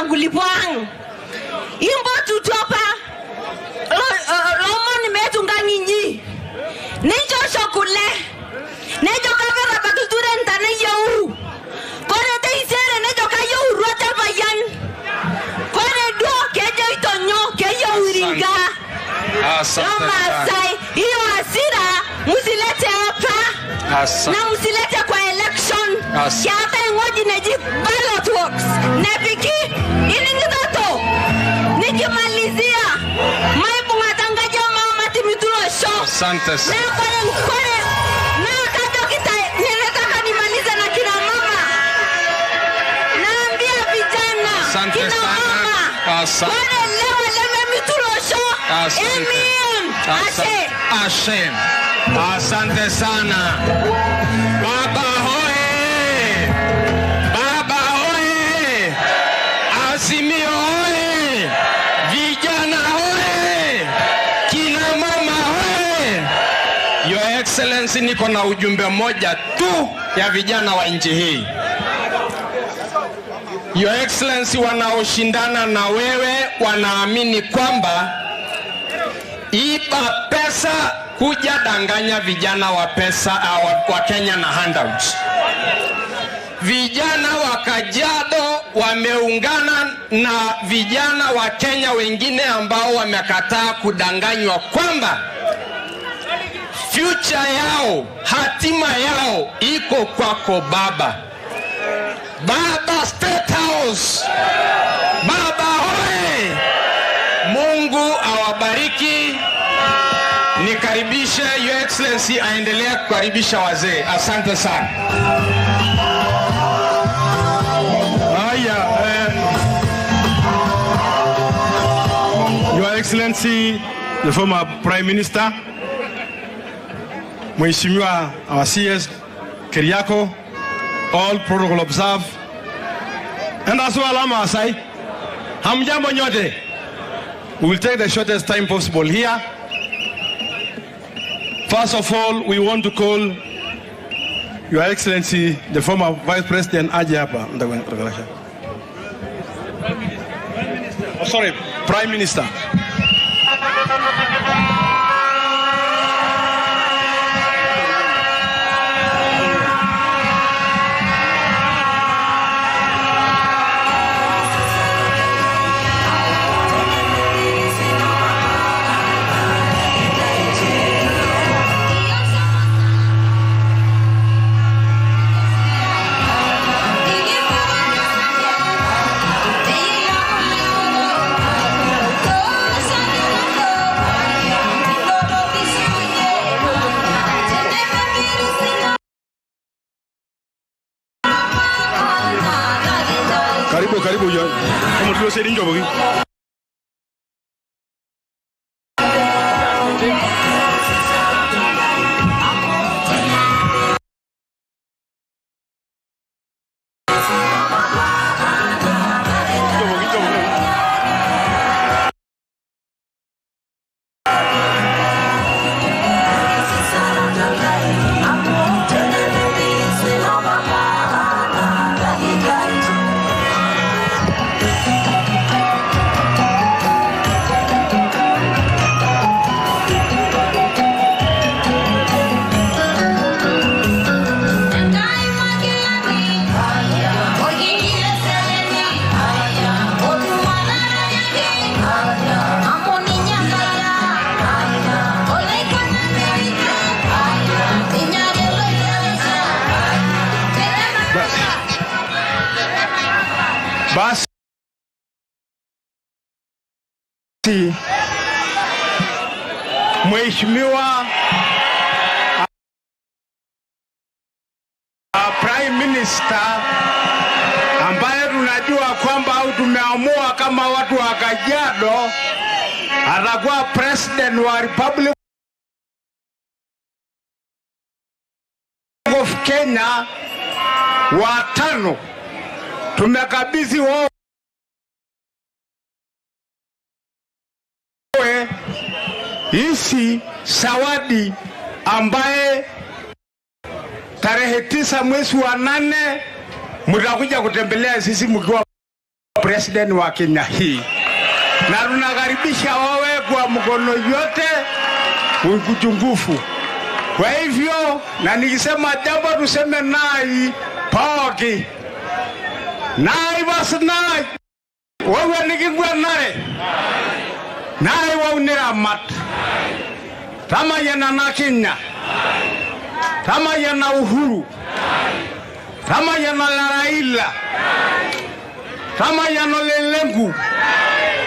ngulipwang imbo tutopa lomoni metunga nyinyi nejo shokule nejo kavera bakulture ntane yau kore te isere nejo kayo rote bayan kore do kejo itonyo keyo uringa Masai hiyo hasira musilete hapa na musilete kwa election ya hata ngoji neji ballot works nepiki iningitato nikimalizia maibu ngatangaja mama timituro show asante sana na kore na kato kita ninataka nimalize na kina mama naambia vijana kina mama kore leo mituro show Ashe. Asante sana. Baba hoye. Baba hoye. Azimio hoye. Vijana hoye. Kina mama hoye. Your Excellency, niko na ujumbe moja tu ya vijana wa nchi hii. Your Excellency, wanaoshindana na wewe wanaamini kwamba iba pesa kuja danganya vijana wa pesa wa Kenya na handouts. Vijana wa Kajiado wameungana na vijana wa Kenya wengine ambao wamekataa kudanganywa kwamba future yao, hatima yao iko kwako baba. Baba State House. Baba hoye. Mungu awabariki. Nikaribisha Your Excellency aendelea kukaribisha wazee. Asante sana. Your Excellency, the former Prime Minister, Mheshimiwa our CS Keriako, all protocol observed, and as well Masai, hamjambo nyote. We will take the shortest time possible here. First of all, we want to call Your Excellency, the former Vice President Ajapa. Oh, sorry, Prime Minister. Karibu yo. Como tú se rinjo bogi. Basi Mheshimiwa Prime Minister ambaye tunajua kwamba au tumeamua kama watu wa Kajiado atakuwa President wa Republic of Kenya wa 5. Tumekabidhi wao hizi zawadi ambaye tarehe 9 mwezi wa 8 mtakuja kutembelea sisi mkiwa president wa Kenya hii. Na tunakaribisha wewe kwa mkono yote uchungufu. Kwa hivyo na nikisema jambo tuseme nai poki. Nai basi nai. Wewe nikingwa nai. Nai waunira mat. Tama yana na Kenya. Tama yana Uhuru. Tama yana Raila. Tama yana Lelengu.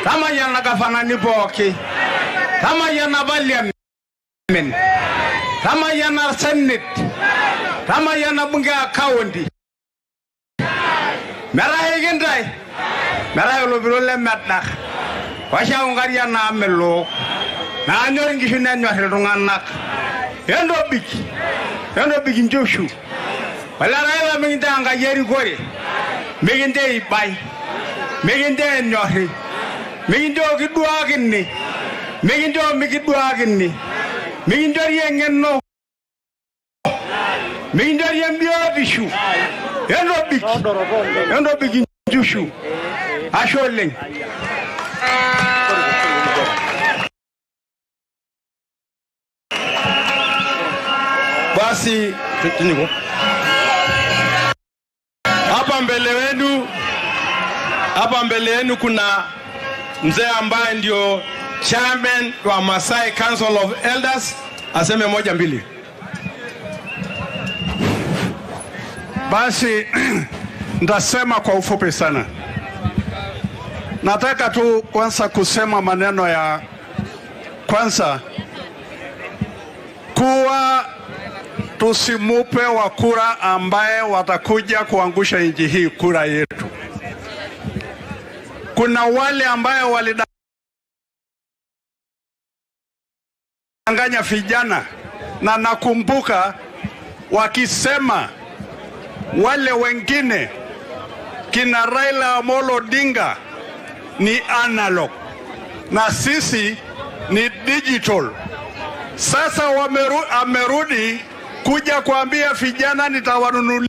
Tama yana gavana Niboki. Tama yana Parliament. Tama yana Senate. Tama yana bunge county. Mera higendai. Mera yolobirole matnak. Washa ungaria na melo. Na anyo ngishune anyo hilunganak. Endo biki njoshu. Wala Raila minginde anga yeri gore. Minginde ibai. Minginde nyohi. Minginde okiduaginni. Minginde omikiduaginni. Minginde yengenno. Minginde yembiotishu. Endo biki njoshu. Asholeng. Basi hapa mbele yenu kuna mzee ambaye ndio chairman wa Masai Council of Elders, aseme moja mbili. Basi ndasema kwa ufupi sana. Nataka tu kwanza kusema maneno ya kwanza kuwa tusimupe wa kura ambaye watakuja kuangusha nchi hii kura yetu. Kuna wale ambaye walidanganya vijana, na nakumbuka wakisema wale wengine kina Raila Amolo Odinga ni analog na sisi ni digital. Sasa amerudi kuja kuambia vijana nitawanunulia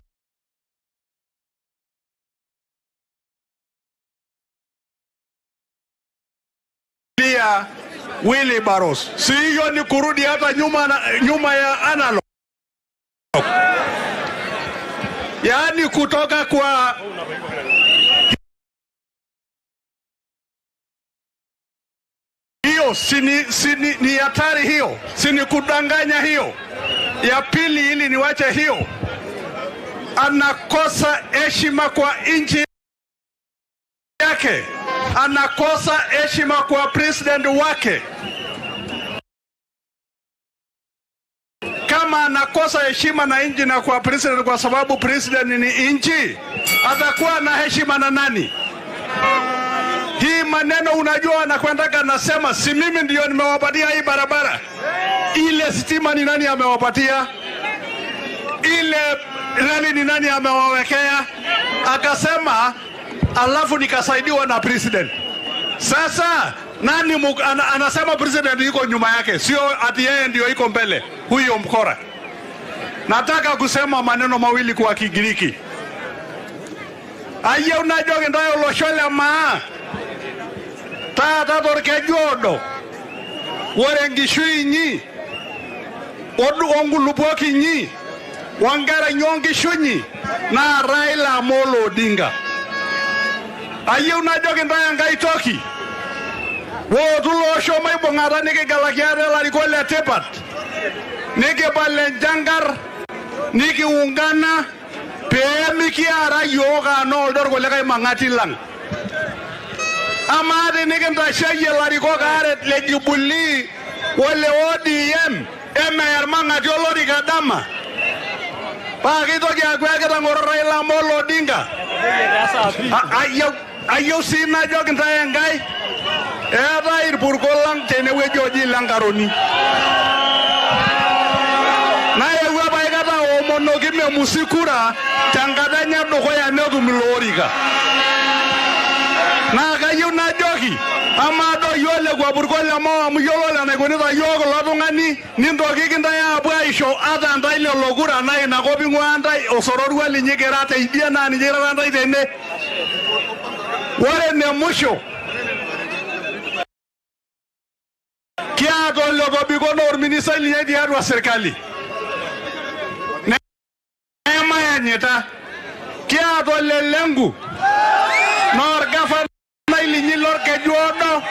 wheelbarrows. Si hiyo ni kurudi hata nyuma ya analog. Yaani kutoka kwa hiyo ni hatari hiyo. Sini kudanganya hiyo. Ya pili ili niwache hiyo. Anakosa heshima kwa nchi yake. Anakosa heshima kwa president wake. Kama anakosa heshima na nchi na kwa president kwa sababu president ni nchi, atakuwa na heshima na nani? Hii maneno unajua anakwendaka nasema si mimi ndio nimewapatia hii barabara. Ile stima ni nani amewapatia? Ile reli ni nani amewawekea? Akasema alafu nikasaidiwa na president. Sasa nani anasema president yuko nyuma yake, sio ati yeye ndio yuko mbele? Huyo mkora. Nataka kusema maneno mawili kwa Kigiriki. Aye unajoge ndayo loshole maa. Tata torke jodo. Warengishui nyi. Odu ongulupoki nyi. Wangara nyongi shunyi. Na Raila Amolo Odinga. Aye unajoge ndayo ngaitoki. Wo tulo shoma ibongara nike galakiare larikole tepat. Nike bale jangar. Niki ungana. Pemi kiara yoga no dor ko lekay mangati lang. Amade nigenda sheye lariko garet lejibuli wale ODM MR mangati olori kadama. Pagi to kya kwega ngoro Raila Amolo Odinga. Ayo sina jogenda ngai. Eda irpur ko lang tene wejoji langaroni. Nogime musikura tangadanya doko ya nedu milorika na kayu na jogi amado yole kwa burgole ama muyolo na gonita yogo ladungani nindoki kinda ya abwaisho ada ndaile logura na ina kopi ngwanda osororu wali nyigerata idia na nyigerata tene Wale ne musho. Kia go logo bigono minister liye di arwa serikali. Nema ya nyeta. Kia go lelengu. Nor gafana ili nyilor ke juodo.